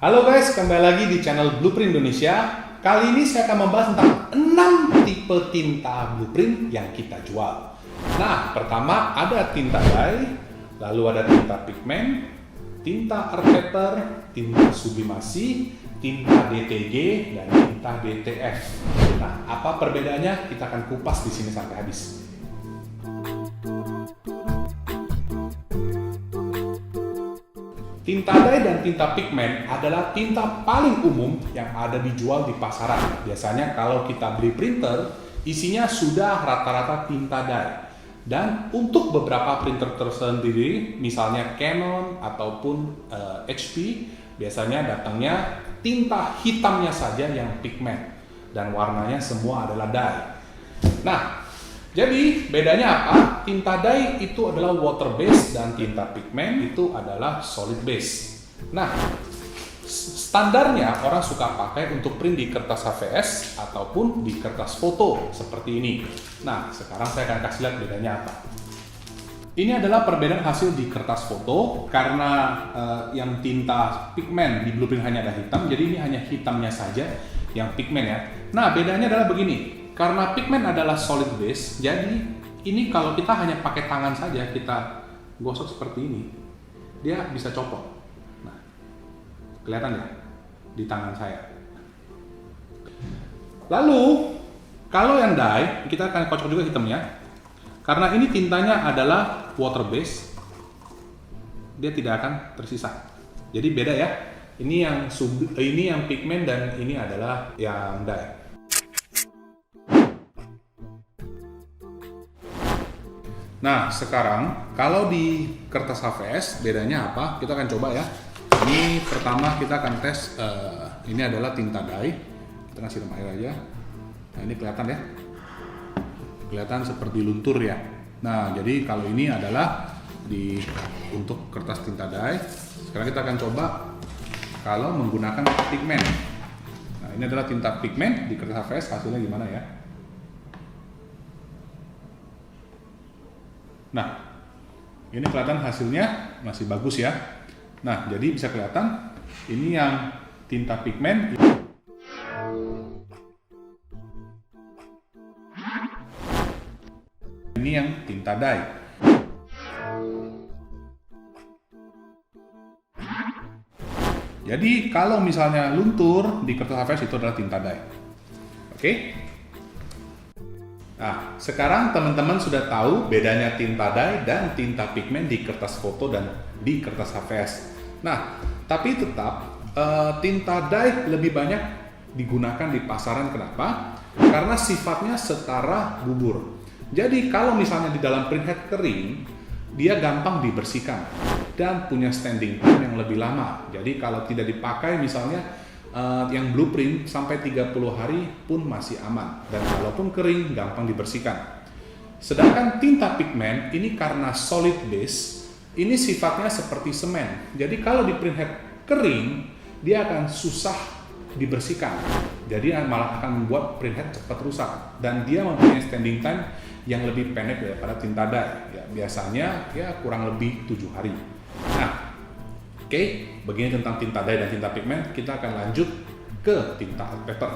Halo guys, kembali lagi di channel Blueprint Indonesia. Kali ini saya akan membahas tentang 6 tipe tinta blueprint yang kita jual. Nah, pertama ada tinta dye, lalu ada tinta pigmen, tinta art paper, tinta sublimasi, tinta DTG, dan tinta DTF. Nah, apa perbedaannya? Kita akan kupas di sini sampai habis. Tinta dye dan tinta pigmen adalah tinta paling umum yang ada dijual di pasaran. Biasanya kalau kita beli printer, isinya sudah rata-rata tinta dye. Dan untuk beberapa printer tersendiri, misalnya Canon ataupun HP, biasanya datangnya tinta hitamnya saja yang pigmen. Dan warnanya semua adalah dye. Nah, jadi bedanya apa? Tinta dye itu adalah water base dan tinta pigmen itu adalah solid base. Nah, standarnya orang suka pakai untuk print di kertas HVS ataupun di kertas foto seperti ini. Nah, sekarang saya akan kasih lihat bedanya apa. Ini adalah perbedaan hasil di kertas foto karena yang tinta pigmen di blueprint hanya ada hitam, jadi ini hanya hitamnya saja yang pigmen ya. Nah, bedanya adalah begini. Karena pigmen adalah solid base, jadi ini kalau kita hanya pakai tangan saja, kita gosok seperti ini, dia bisa copot. Nah, kelihatan ya di tangan saya. Lalu, kalau yang dye, kita akan kocok juga hitamnya. Karena ini tintanya adalah water base, dia tidak akan tersisa. Jadi beda ya. Ini yang pigmen dan ini adalah yang dye. Nah, sekarang kalau di kertas HVS bedanya apa? Kita akan coba ya. Ini pertama kita akan tes. Ini adalah tinta dye. Kita kasih air aja. Nah, ini kelihatan ya. Kelihatan seperti luntur ya. Nah, jadi kalau ini adalah untuk kertas tinta dye. Sekarang kita akan coba kalau menggunakan pigmen. Nah, ini adalah tinta pigmen di kertas HVS. Hasilnya gimana ya? Nah, ini kelihatan hasilnya masih bagus ya. Nah, jadi bisa kelihatan ini yang tinta pigmen, ini yang tinta dye. Jadi kalau misalnya luntur di kertas HVS itu adalah tinta dye. Oke? Nah, sekarang teman-teman sudah tahu bedanya tinta dye dan tinta pigmen di kertas foto dan di kertas HVS. Nah, tapi tetap tinta dye lebih banyak digunakan di pasaran. Kenapa? Karena sifatnya setara bubur. Jadi kalau misalnya di dalam printhead kering, dia gampang dibersihkan dan punya standing time yang lebih lama. Jadi kalau tidak dipakai misalnya yang blueprint sampai 30 hari pun masih aman, dan kalaupun kering gampang dibersihkan. Sedangkan tinta pigmen ini karena solid base, ini sifatnya seperti semen. Jadi kalau di printhead kering dia akan susah dibersihkan, jadi malah akan membuat printhead cepat rusak, dan dia mempunyai standing time yang lebih pendek daripada tinta dye ya, biasanya ya kurang lebih 7 hari. Nah, oke, begini tentang tinta dye dan tinta pigmen. Kita akan lanjut ke tinta art paper.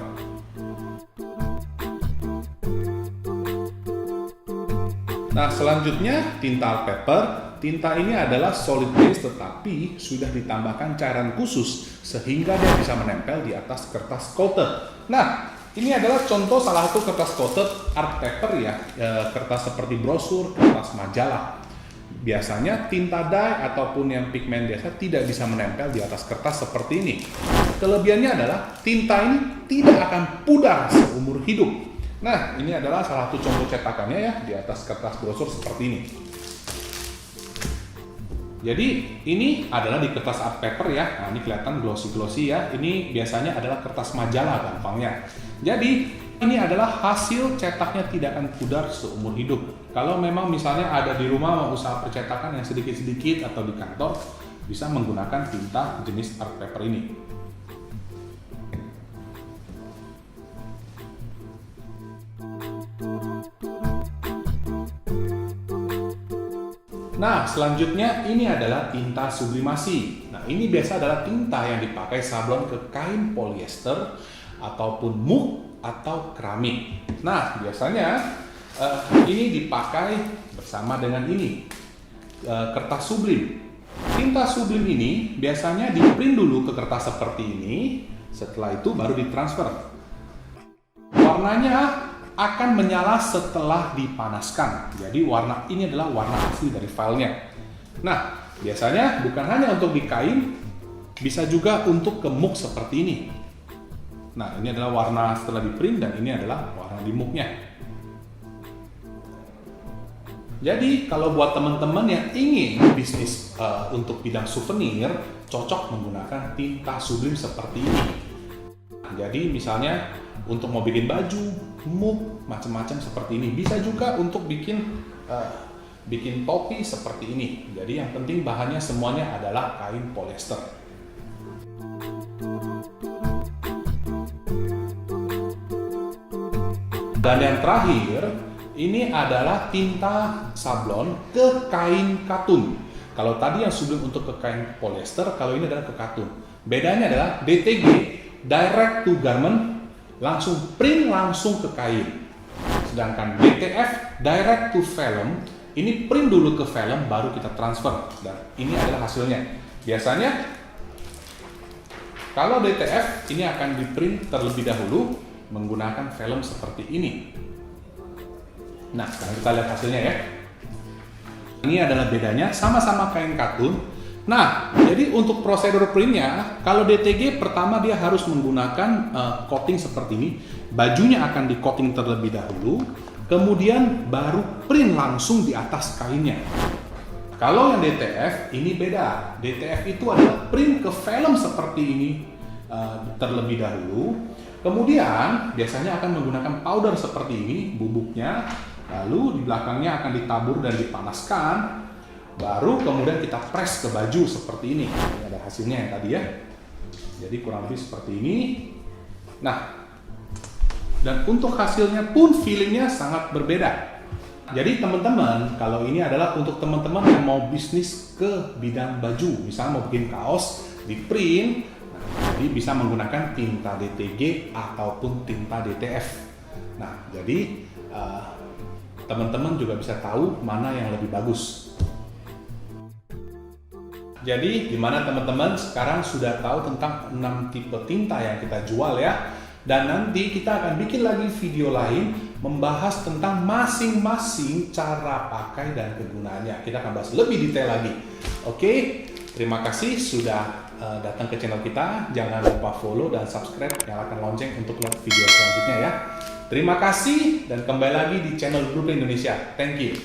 Nah, selanjutnya tinta art paper. Tinta ini adalah solid base tetapi sudah ditambahkan cairan khusus sehingga dia bisa menempel di atas kertas coated. Nah, ini adalah contoh salah satu kertas coated art paper ya, kertas seperti brosur, kertas majalah. Biasanya tinta dye ataupun yang pigmen biasa tidak bisa menempel di atas kertas seperti ini. Kelebihannya adalah tinta ini tidak akan pudar seumur hidup. Nah, ini adalah salah satu contoh cetakannya ya di atas kertas brosur seperti ini. Jadi ini adalah di kertas art paper ya. Nah, ini kelihatan glossy-glossy ya. Ini biasanya adalah kertas majalah gampangnya. Jadi ini adalah hasil cetaknya tidak akan pudar seumur hidup. Kalau memang misalnya ada di rumah mau usaha percetakan yang sedikit-sedikit atau di kantor, bisa menggunakan tinta jenis art paper ini. Nah, selanjutnya ini adalah tinta sublimasi. Nah, Nah, ini biasa adalah tinta yang dipakai sablon ke kain polyester ataupun muk atau keramik. Nah, biasanya ini dipakai bersama dengan ini, kertas sublim. Tinta sublim ini biasanya di-print dulu ke kertas seperti ini, setelah itu baru ditransfer. Warnanya akan menyala setelah dipanaskan. Jadi warna ini adalah warna asli dari filenya. Nah, biasanya bukan hanya untuk di kain, bisa juga untuk ke muk seperti ini. Nah, ini adalah warna setelah di-print dan ini adalah warna di muknya. Jadi, kalau buat teman-teman yang ingin bisnis untuk bidang souvenir, cocok menggunakan tinta sublim seperti ini. Jadi, misalnya untuk mau bikin baju, muk, macam-macam seperti ini. Bisa juga untuk bikin topi seperti ini. Jadi yang penting bahannya semuanya adalah kain polyester. Dan yang terakhir, ini adalah tinta sablon ke kain katun. Kalau tadi yang sublim untuk ke kain polyester, kalau ini adalah ke katun. Bedanya adalah DTG, direct to garment, langsung print langsung ke kain. Sedangkan DTF, direct to vellum, ini print dulu ke vellum baru kita transfer. Dan ini adalah hasilnya. Biasanya kalau DTF ini akan di print terlebih dahulu menggunakan vellum seperti ini. Nah, sekarang kita lihat hasilnya ya. Ini adalah bedanya, sama-sama kain katun. Nah, jadi untuk prosedur printnya, kalau DTG pertama dia harus menggunakan coating seperti ini. Bajunya akan di coating terlebih dahulu, kemudian baru print langsung di atas kainnya. Kalau yang DTF ini beda. DTF itu adalah print ke vellum seperti ini terlebih dahulu. Kemudian biasanya akan menggunakan powder seperti ini, bubuknya. Lalu di belakangnya akan ditabur dan dipanaskan. Baru kemudian kita press ke baju seperti ini. Ini ada hasilnya yang tadi ya. Jadi kurang lebih seperti ini. Nah, dan untuk hasilnya pun feelingnya sangat berbeda. Jadi teman-teman, kalau ini adalah untuk teman-teman yang mau bisnis ke bidang baju, misalnya mau bikin kaos di print, nah, jadi bisa menggunakan tinta DTG ataupun tinta DTF. Nah, jadi teman-teman juga bisa tahu mana yang lebih bagus. Jadi gimana teman-teman, sekarang sudah tahu tentang 6 tipe tinta yang kita jual ya. Dan nanti kita akan bikin lagi video lain membahas tentang masing-masing cara pakai dan kegunaannya. Kita akan bahas lebih detail lagi. Oke, terima kasih sudah datang ke channel kita. Jangan lupa follow dan subscribe, nyalakan lonceng untuk lihat video selanjutnya ya. Terima kasih dan kembali lagi di channel Blueprint Indonesia. Thank you.